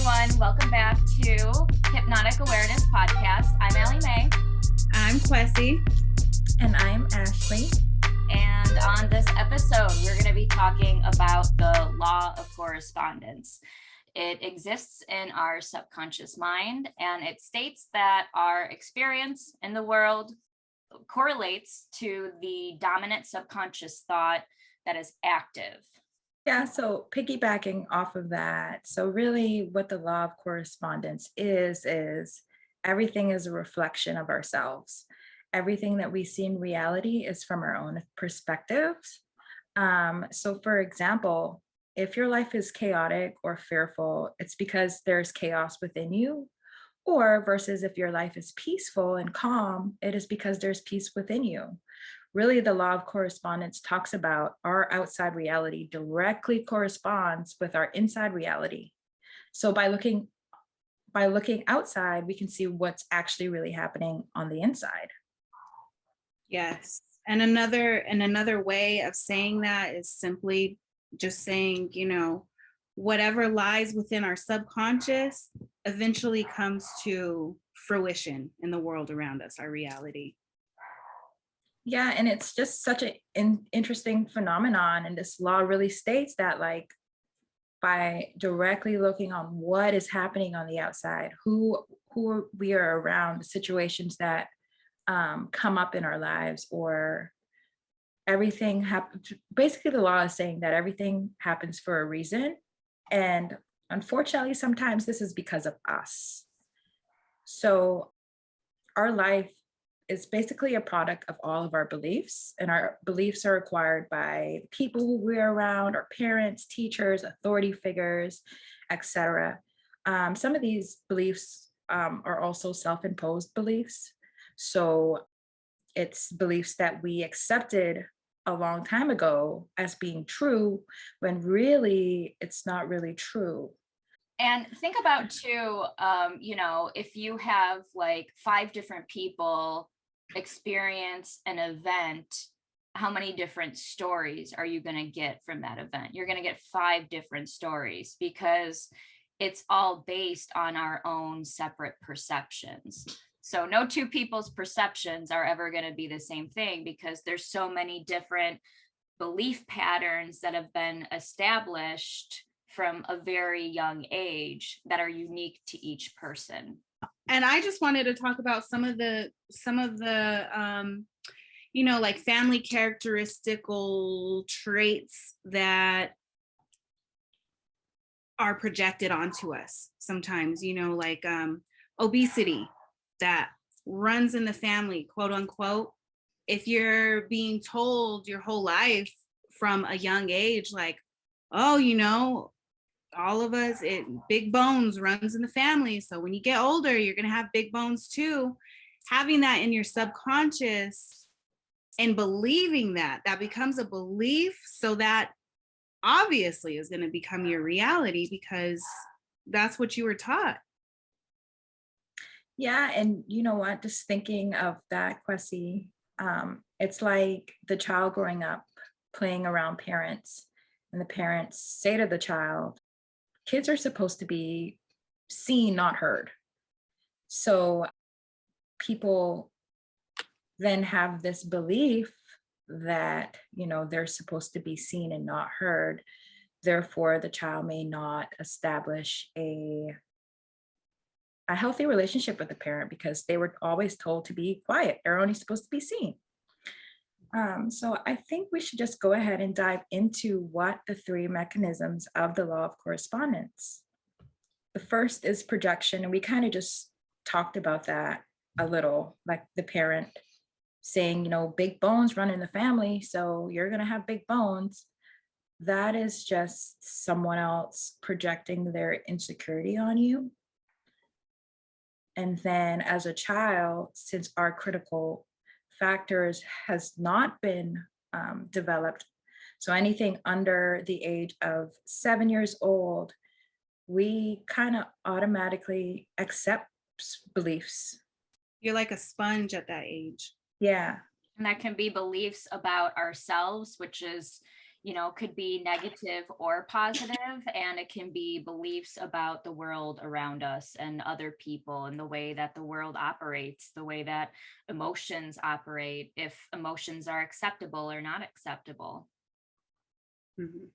everyone. Welcome back to Hypnotic Awareness Podcast. I'm Ashleigh. I'm Quessie. And I'm Ashleigh. And on this episode, we're going to be talking about the Law of Correspondence. It exists in our subconscious mind, and it states that our experience in the world correlates to the dominant subconscious thought that is active. Yeah, so piggybacking off of that, so really what the law of correspondence is everything is a reflection of ourselves. Everything that we see in reality is from our own perspectives. So for example, if your life is chaotic or fearful, it's because there's chaos within you. Or versus if your life is peaceful and calm, it is because there's peace within you. Really, the law of correspondence talks about our outside reality directly corresponds with our inside reality. So by looking outside, we can see what's actually really happening on the inside. Yes. And another way of saying that is simply just saying, whatever lies within our subconscious eventually comes to fruition in the world around us, our reality. Yeah, and it's just such an interesting phenomenon. And this law really states that, like, by directly looking on what is happening on the outside, who we are around, the situations that come up in our lives, or everything happens. Basically, the law is saying that everything happens for a reason. And unfortunately, sometimes this is because of us. So our life is basically a product of all of our beliefs, and our beliefs are acquired by the people who we're around, our parents, teachers, authority figures, etc. Some of these beliefs are also self-imposed beliefs. So it's beliefs that we accepted a long time ago as being true, when really it's not really true. And think about too, if you have like 5 different people experience an event, how many different stories are you going to get from that event? You're going to get 5 different stories, because it's all based on our own separate perceptions. So no 2 people's perceptions are ever going to be the same thing, because there's so many different belief patterns that have been established from a very young age that are unique to each person. And I just wanted to talk about some of the like family characteristical traits that are projected onto us sometimes, like obesity that runs in the family, quote unquote. If you're being told your whole life from a young age, like, oh, all of us, big bones runs in the family. So when you get older, you're going to have big bones too. Having that in your subconscious and believing that becomes a belief. So that obviously is going to become your reality, because that's what you were taught. Yeah, and you know what? Just thinking of that, Quessie, it's like the child growing up playing around parents, and the parents say to the child, kids are supposed to be seen, not heard. So people then have this belief that, they're supposed to be seen and not heard. Therefore, the child may not establish a healthy relationship with the parent, because they were always told to be quiet. They're only supposed to be seen. So I think we should just go ahead and dive into what the 3 mechanisms of the law of correspondence. The first is projection, and we kind of just talked about that a little, like the parent saying, big bones run in the family, so you're going to have big bones. That is just someone else projecting their insecurity on you. And then as a child, since our critical factors has not been developed, so anything under the age of 7 years old, we kind of automatically accept beliefs. You're like a sponge at that age. Yeah. And that can be beliefs about ourselves, which is, could be negative or positive, and it can be beliefs about the world around us and other people and the way that the world operates, the way that emotions operate, if emotions are acceptable or not acceptable. Mhm.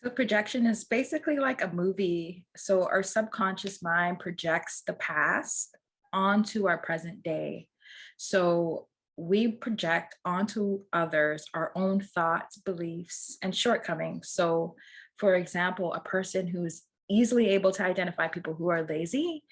So projection is basically like a movie. So our subconscious mind projects the past onto our present day. So we project onto others our own thoughts, beliefs, and shortcomings. So, for example, a person who's easily able to identify people who are lazy,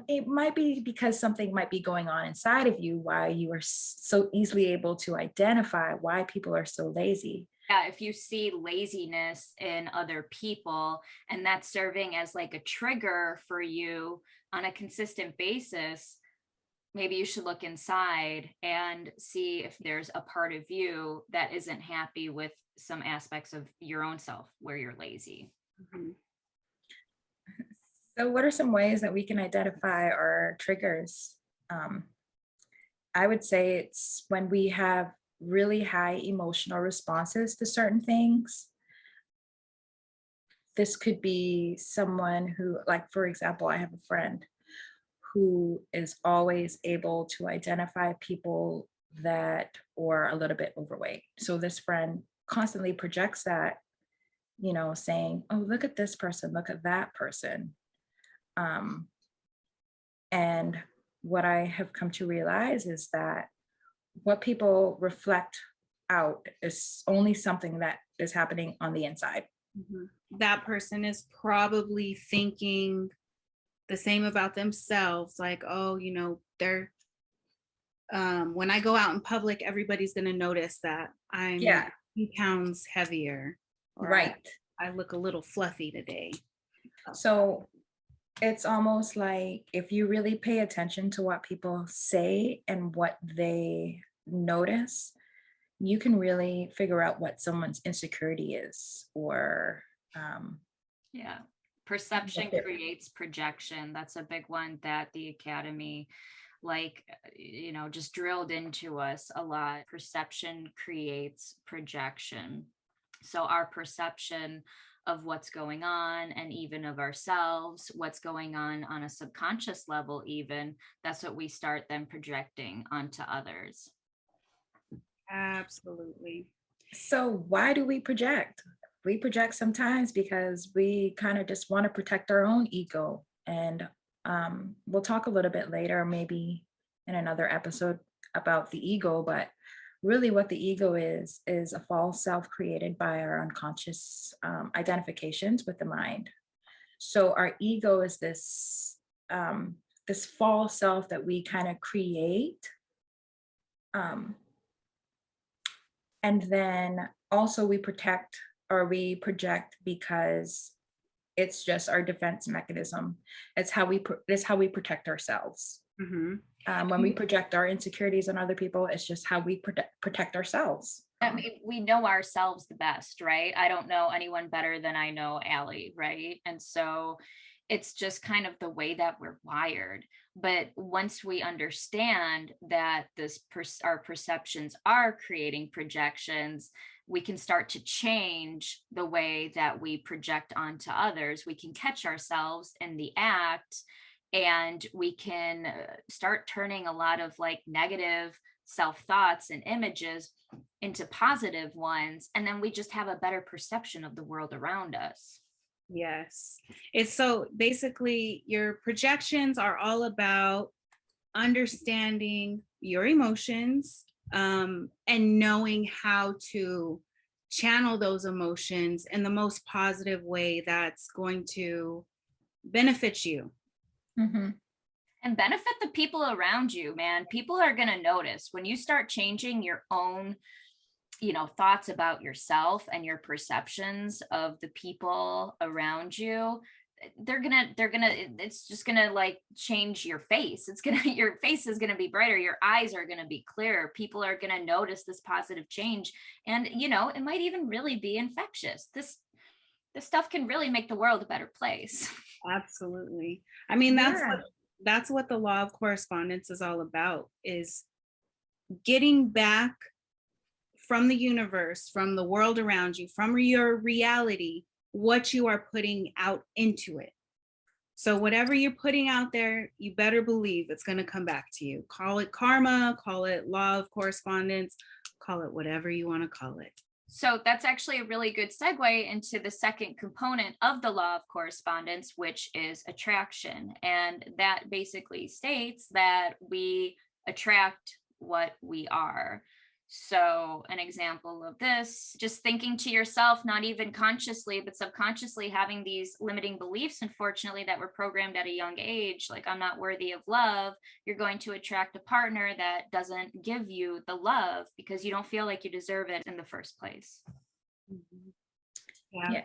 it might be because something might be going on inside of you why you are so easily able to identify why people are so lazy. Yeah, if you see laziness in other people and that's serving as like a trigger for you on a consistent basis, maybe you should look inside and see if there's a part of you that isn't happy with some aspects of your own self where you're lazy. Mhm. So, what are some ways that we can identify our triggers? Um, I would say it's when we have really high emotional responses to certain things. This could be someone who, like, for example, I have a friend who is always able to identify people that are a little bit overweight. So this friend constantly projects that, saying, oh, look at this person, look at that person. Um, and what I have come to realize is that what people reflect out is only something that is happening on the inside. Mhm. That person is probably thinking the same about themselves, like, oh, they're when I go out in public, everybody's going to notice that I'm Yeah, a few pounds heavier, or right. I look a little fluffy today. So it's almost like if you really pay attention to what people say and what they notice, you can really figure out what someone's insecurity is, or Yeah. what Perception they're- creates projection. That's a big one that the Academy, just drilled into us a lot. Perception creates projection. So our perception of what's going on, and even of ourselves, what's going on a subconscious level, even, that's what we start then projecting onto others. Absolutely. So why do we project? We project sometimes because we kind of just want to protect our own ego. And we'll talk a little bit later, maybe in another episode, about the ego. But really, what the ego is a false self created by our unconscious identifications with the mind. So our ego is this false self that we kind of create. Um, And then also we protect or we project because it's just our defense mechanism. It's how we protect ourselves. Mhm. When we project our insecurities on other people, it's just how we protect ourselves. I mean, we know ourselves the best, right? I don't know anyone better than I know Allie, right? And so it's just kind of the way that we're wired. But once we understand that our perceptions are creating projections, we can start to change the way that we project onto others. We can catch ourselves in the act, and we can start turning a lot of like negative self thoughts and images into positive ones, and then we just have a better perception of the world around us. Yes. It's so basically your projections are all about understanding your emotions, and knowing how to channel those emotions in the most positive way that's going to benefit you. Mm-hmm. And benefit the people around you, man. People are going to notice when you start changing your own thoughts about yourself and your perceptions of the people around you. It's just gonna like change your face. Your face is gonna be brighter, your eyes are gonna be clearer, people are gonna notice this positive change, and it might even really be infectious. This stuff can really make the world a better place. Absolutely. I mean, Yeah. that's what the law of correspondence is all about, is getting back from the universe, from the world around you, from your reality, what you are putting out into it. So whatever you're putting out there, you better believe it's going to come back to you. Call it karma, call it law of correspondence, call it whatever you want to call it. So that's actually a really good segue into the second component of the law of correspondence, which is attraction. And that basically states that we attract what we are. So an example of this, just thinking to yourself, not even consciously, but subconsciously having these limiting beliefs, unfortunately, that were programmed at a young age, like I'm not worthy of love, you're going to attract a partner that doesn't give you the love because you don't feel like you deserve it in the first place. Yeah.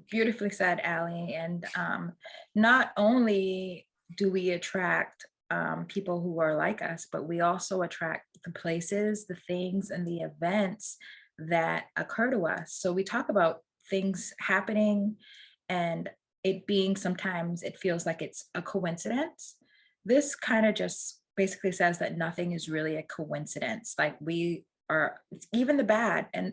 Beautifully said, Allie. And not only do we attract people who are like us, but we also attract the places, the things, and the events that occur to us. So we talk about things happening and it being, sometimes it feels like it's a coincidence. This kind of just basically says that nothing is really a coincidence. Like we are, even the bad, and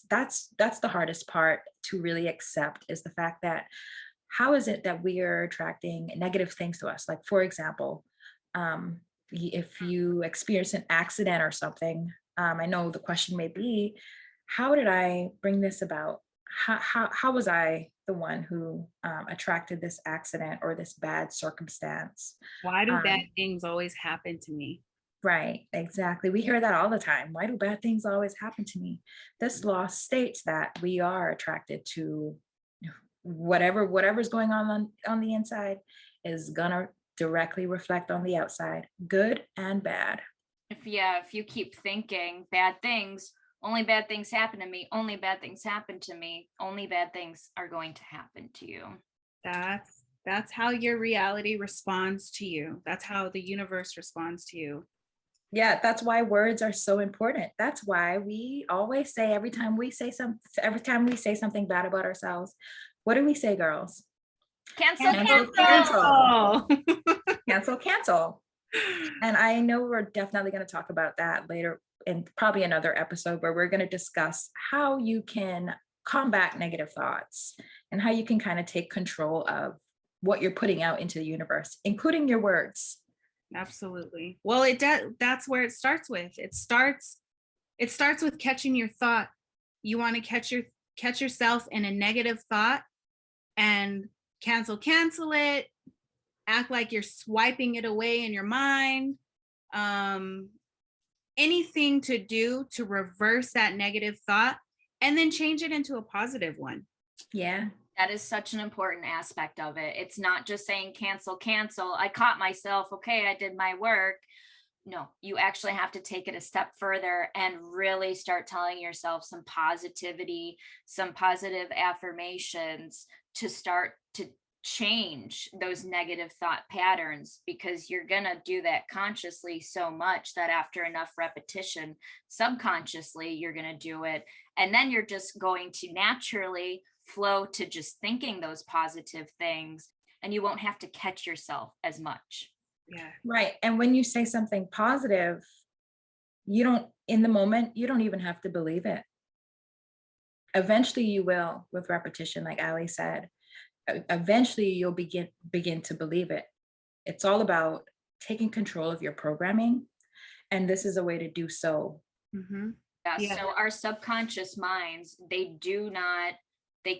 that's the hardest part to really accept, is the fact that how is it that we are attracting negative things to us? Like, for example, if you experience an accident or something, I know the question may be, how did I bring this about? How was I the one who attracted this accident or this bad circumstance? Why do bad things always happen to me? Right, exactly. We hear that all the time. Why do bad things always happen to me? This law states that we are attracted to whatever's going on the inside is gonna directly reflect on the outside, good and bad. If you keep thinking bad things, only bad things happen to me, only bad things happen to me, only bad things are going to happen to you. That's how your reality responds to you. That's how the universe responds to you. Yeah, that's why words are so important. That's why we always say, every time we say something bad about ourselves, what do we say, girls? Cancel. Cancel. And I know we're definitely going to talk about that later in probably another episode, where we're going to discuss how you can combat negative thoughts and how you can kind of take control of what you're putting out into the universe, including your words. Absolutely. Well, that's where it starts with. It starts with catching your thought. You want to catch yourself in a negative thought and cancel it, act like you're swiping it away in your mind. Anything to do to reverse that negative thought and then change it into a positive one. Yeah. That is such an important aspect of it. It's not just saying cancel. I caught myself. Okay, I did my work. No, you actually have to take it a step further and really start telling yourself some positivity, some positive affirmations to start to change those negative thought patterns, because you're going to do that consciously so much that after enough repetition, subconsciously, you're going to do it. And then you're just going to naturally flow to just thinking those positive things, and you won't have to catch yourself as much. Yeah. Right. And when you say something positive, in the moment, you don't even have to believe it. Eventually you will, with repetition, like Allie said. Eventually you'll begin to believe it. It's all about taking control of your programming. And this is a way to do so. Mm-hmm. Yeah. So our subconscious minds, they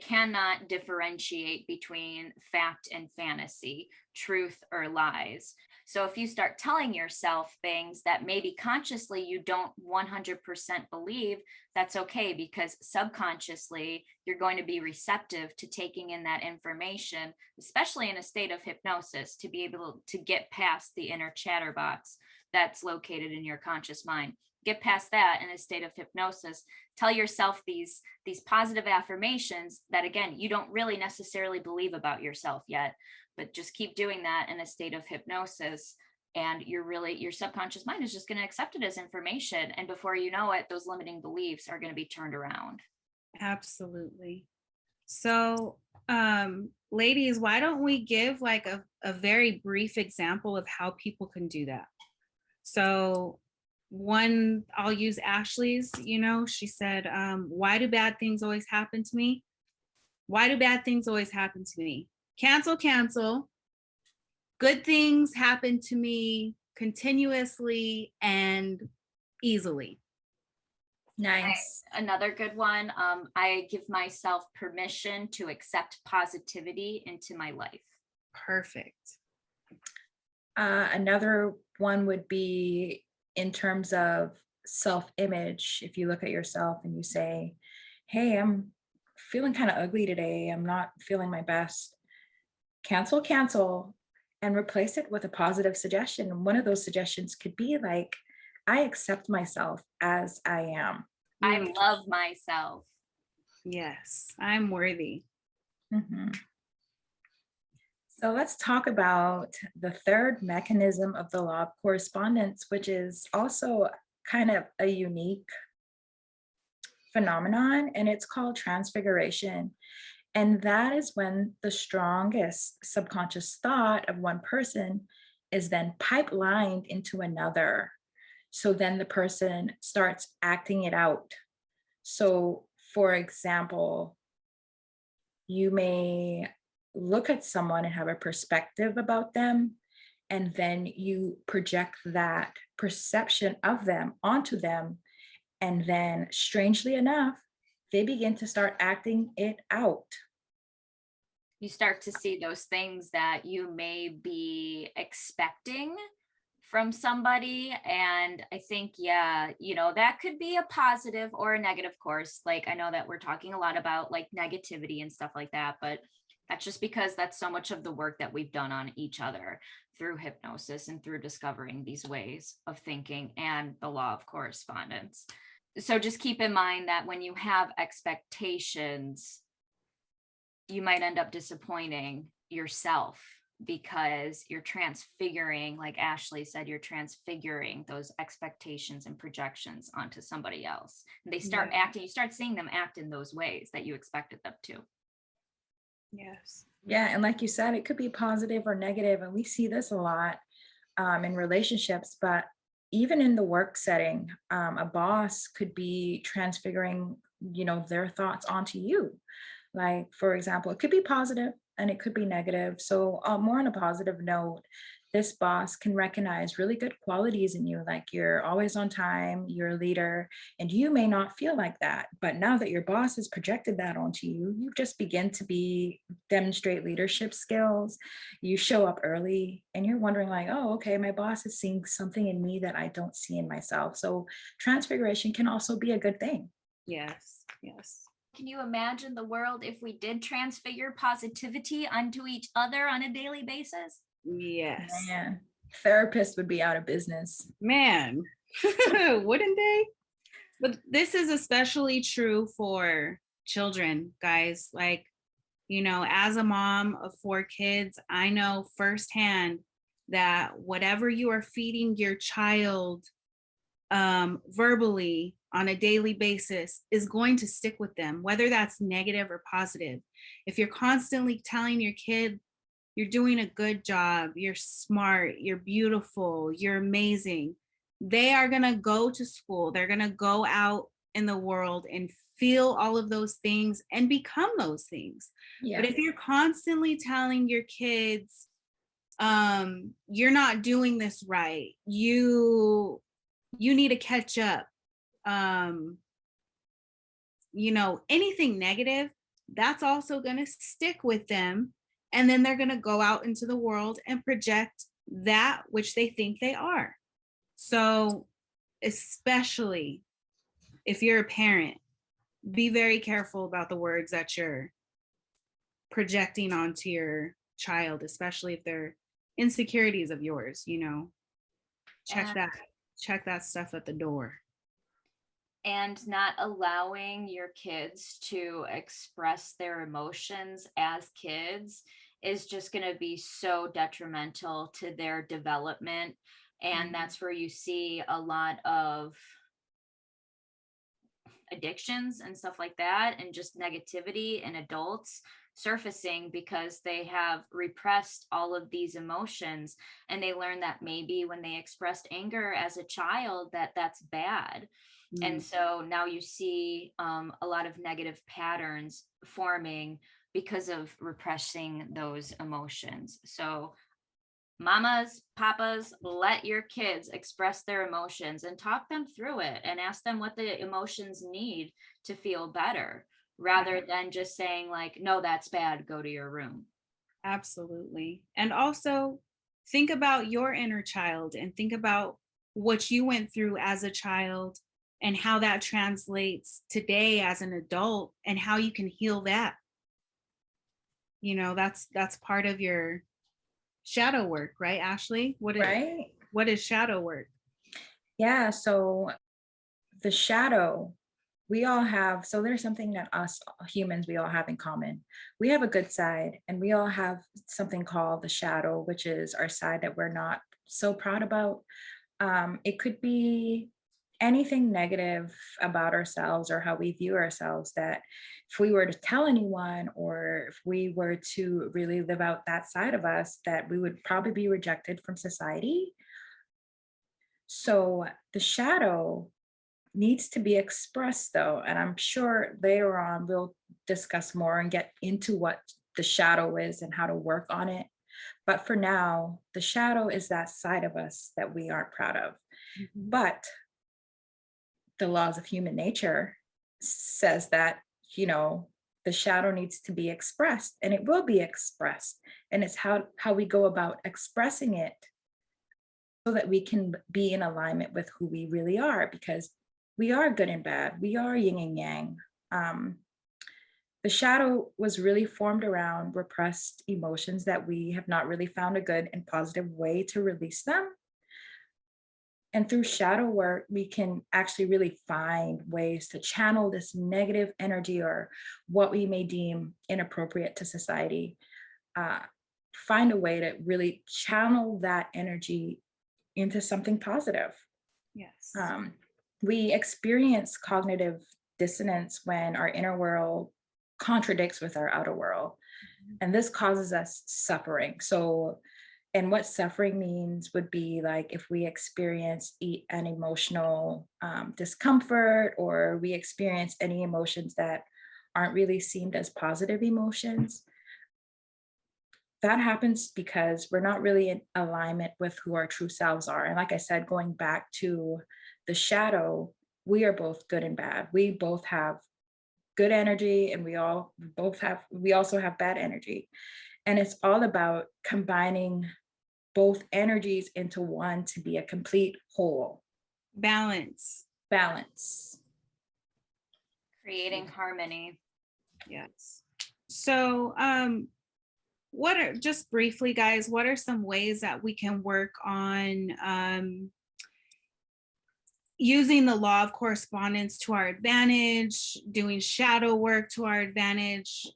cannot differentiate between fact and fantasy, truth or lies. So if you start telling yourself things that maybe consciously you don't 100% believe, that's okay, because subconsciously you're going to be receptive to taking in that information, especially in a state of hypnosis, to be able to get past the inner chatterbox that's located in your conscious mind. Get past that in a state of hypnosis. Tell yourself these positive affirmations that, again, you don't really necessarily believe about yourself yet, but just keep doing that in a state of hypnosis, and your subconscious mind is just going to accept it as information, and before you know it, those limiting beliefs are going to be turned around. Absolutely. So ladies, why don't we give like a very brief example of how people can do that? So one, I'll use Ashleigh's, she said, why do bad things always happen to me? Why do bad things always happen to me? Cancel. Good things happen to me continuously and easily. Nice. Another good one. I give myself permission to accept positivity into my life. Perfect. Another one would be in terms of self-image. If you look at yourself and you say, hey, I'm feeling kind of ugly today, I'm not feeling my best, cancel, and replace it with a positive suggestion. And one of those suggestions could be like, I accept myself as I am. I love myself. Yes, I'm worthy. Mhm. So let's talk about the third mechanism of the law of correspondence, which is also kind of a unique phenomenon, and it's called transfiguration. And that is when the strongest subconscious thought of one person is then pipelined into another. So then the person starts acting it out. So, for example, you may look at someone and have a perspective about them, and then you project that perception of them onto them. And then, strangely enough, they begin to start acting it out. You start to see those things that you may be expecting from somebody. And I think, yeah, that could be a positive or a negative, of course. Like, I know that we're talking a lot about like negativity and stuff like that, but that's just because that's so much of the work that we've done on each other through hypnosis and through discovering these ways of thinking and the law of correspondence. So just keep in mind that when you have expectations, you might end up disappointing yourself because you're transfiguring, like Ashleigh said, you're transfiguring those expectations and projections onto somebody else. And they start acting, you start seeing them act in those ways that you expected them to. Yes. Yeah. And like you said, it could be positive or negative. And we see this a lot in relationships, but even in the work setting, a boss could be transfiguring, their thoughts onto you. Like, for example, it could be positive and it could be negative. So more on a positive note, this boss can recognize really good qualities in you, like you're always on time, you're a leader, and you may not feel like that. But now that your boss has projected that onto you, you just begin to demonstrate leadership skills. You show up early and you're wondering like, oh, okay, my boss is seeing something in me that I don't see in myself. So transfiguration can also be a good thing. Yes. Can you imagine the world if we did transfigure positivity onto each other on a daily basis? Yes. Man, therapists would be out of business. Man, wouldn't they? But this is especially true for children, guys. Like, as a mom of 4 kids, I know firsthand that whatever you are feeding your child verbally on a daily basis is going to stick with them, whether that's negative or positive. If you're constantly telling your kid, you're doing a good job, you're smart, you're beautiful, you're amazing, they are going to go to school, they're going to go out in the world and feel all of those things and become those things. Yeah. But if you're constantly telling your kids, you're not doing this right, you need to catch up, anything negative, that's also going to stick with them. And then they're going to go out into the world and project that which they think they are. So, especially if you're a parent, be very careful about the words that you're projecting onto your child, especially if they're insecurities of yours, check that stuff at the door. And not allowing your kids to express their emotions as kids is just going to be so detrimental to their development. And that's where you see a lot of addictions and stuff like that, and just negativity in adults, surfacing because they have repressed all of these emotions, and they learn that maybe when they expressed anger as a child, that's bad. And so now you see a lot of negative patterns forming because of repressing those emotions. So mamas, papas, let your kids express their emotions and talk them through it and ask them what the emotions need to feel better, rather than just saying like, no, that's bad, go to your room. Absolutely. And also think about your inner child and think about what you went through as a child and how that translates today as an adult and how you can heal that. You know, that's part of your shadow work, right, Ashleigh? Right? What is shadow work? Yeah. So the shadow, we all have, so there's something that us humans, we all have in common. We have a good side, and we all have something called the shadow, which is our side that we're not so proud about. It could be anything negative about ourselves or how we view ourselves, that if we were to tell anyone, or if we were to really live out that side of us, that we would probably be rejected from society. So the shadow needs to be expressed though, and I'm sure later on we'll discuss more and get into what the shadow is and how to work on it. But for now, the shadow is that side of us that we aren't proud of. But the laws of human nature says that, you know, the shadow needs to be expressed, and it will be expressed. And it's how we go about expressing it so that we can be in alignment with who we really are, because we are good and bad. We are yin and yang. The shadow was really formed around repressed emotions that we have not really found a good and positive way to release them. And through shadow work, we can actually really find ways to channel this negative energy, or what we may deem inappropriate to society. Find a way to really channel that energy into something positive. Yes. We experience cognitive dissonance when our inner world contradicts with our outer world. And this causes us suffering. So, and what suffering means would be like if we experience an emotional discomfort, or we experience any emotions that aren't really seen as positive emotions. That happens because we're not really in alignment with who our true selves are. And like I said, going back to the shadow, we are both good and bad. We both have good energy, and we also have bad energy. And it's all about combining both energies into one to be a complete whole. Balance. Creating harmony. Yes. So what are, just briefly guys, what are some ways that we can work on using the law of correspondence to our advantage, doing shadow work to our advantage?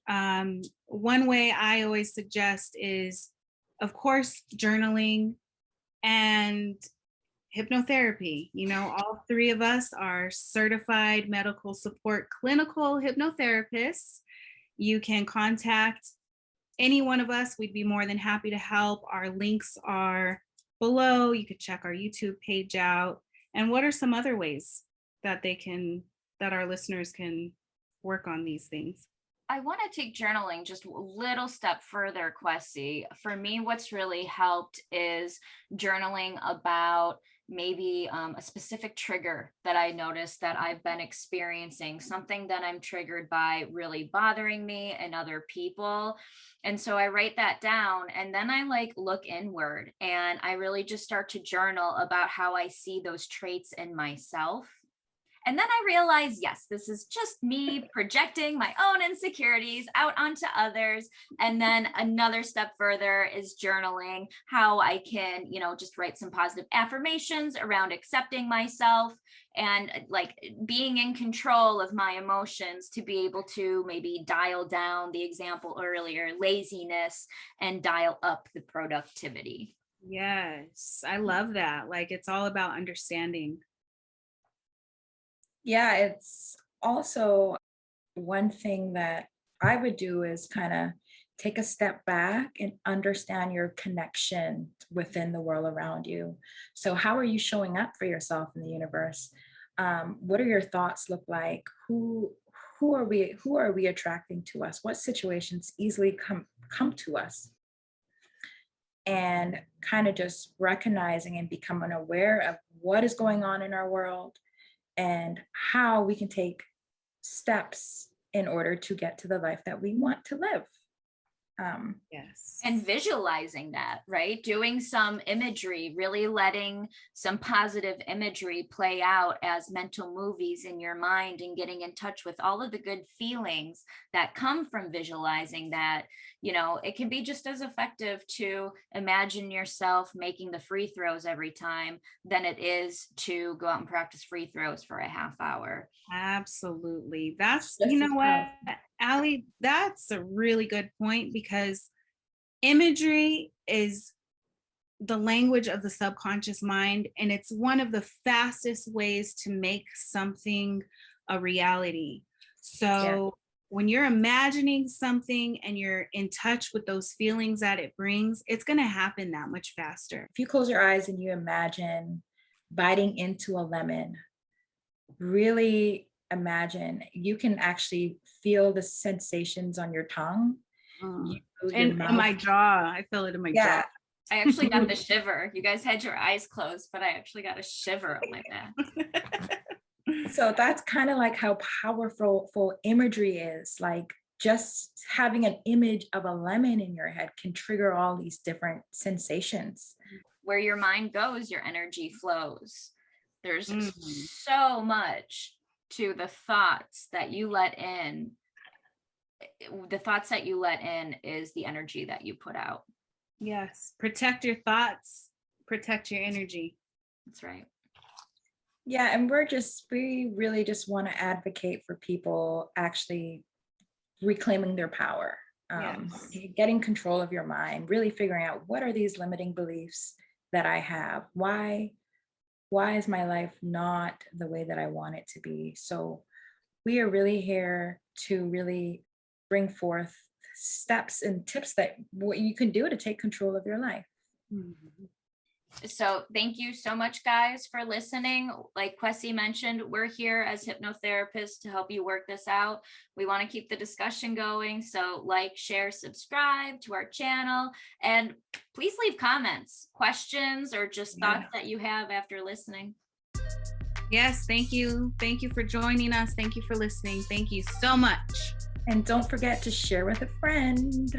One way I always suggest is, of course, journaling and hypnotherapy. You know, all three of us are certified medical support clinical hypnotherapists. You can contact any one of us. We'd be more than happy to help. Our links are below. You could check our YouTube page out. And what are some other ways that our listeners can work on these things? I want to take journaling just a little step further, Quessie. For me, what's really helped is journaling about maybe a specific trigger that I noticed that I've been experiencing, something that I'm triggered by really bothering me and other people. And so I write that down, and then I like look inward, and I really just start to journal about how I see those traits in myself. And then I realized, yes, this is just me projecting my own insecurities out onto others. And then another step further is journaling, how I can, just write some positive affirmations around accepting myself and like being in control of my emotions to be able to maybe dial down the example earlier, laziness, and dial up the productivity. Yes, I love that. Like, it's all about understanding. Yeah, it's also one thing that I would do is kind of take a step back and understand your connection within the world around you. So how are you showing up for yourself in the universe? What are your thoughts look like? Who are we attracting to us? What situations easily come to us? And kind of just recognizing and becoming aware of what is going on in our world and how we can take steps in order to get to the life that we want to live. Yes. And visualizing that, right? Doing some imagery, really letting some positive imagery play out as mental movies in your mind and getting in touch with all of the good feelings that come from visualizing that. You know, it can be just as effective to imagine yourself making the free throws every time than it is to go out and practice free throws for a half hour. Absolutely. That's, Just you as know what, powerful. Allie, that's a really good point, because imagery is the language of the subconscious mind, and it's one of the fastest ways to make something a reality. So when you're imagining something and you're in touch with those feelings that it brings, it's going to happen that much faster. If you close your eyes and you imagine biting into a lemon, really imagine you can actually feel the sensations on your tongue. Your And in my mouth. jaw, I feel it in my Yeah. jaw. I actually got the shiver. You guys had your eyes closed, but I actually got a shiver on my back. So that's kind of like how powerful imagery is. Like just having an image of a lemon in your head can trigger all these different sensations. Where your mind goes, your energy flows. There's Mhm. so much to the thoughts that you let in. The thoughts that you let in is the energy that you put out. Yes. Protect your thoughts, protect your energy. That's right. Yeah, and we really just want to advocate for people actually reclaiming their power, Yes. getting control of your mind, really figuring out what are these limiting beliefs that I have? Why is my life not the way that I want it to be? So we are really here to really bring forth steps and tips that what you can do to take control of your life. Mhm. So thank you so much, guys, for listening. Like Quessie mentioned, we're here as hypnotherapists to help you work this out. We want to keep the discussion going. So like, share, subscribe to our channel, and please leave comments, questions, or just thoughts that you have after listening. Yes, thank you. Thank you for joining us. Thank you for listening. Thank you so much. And don't forget to share with a friend.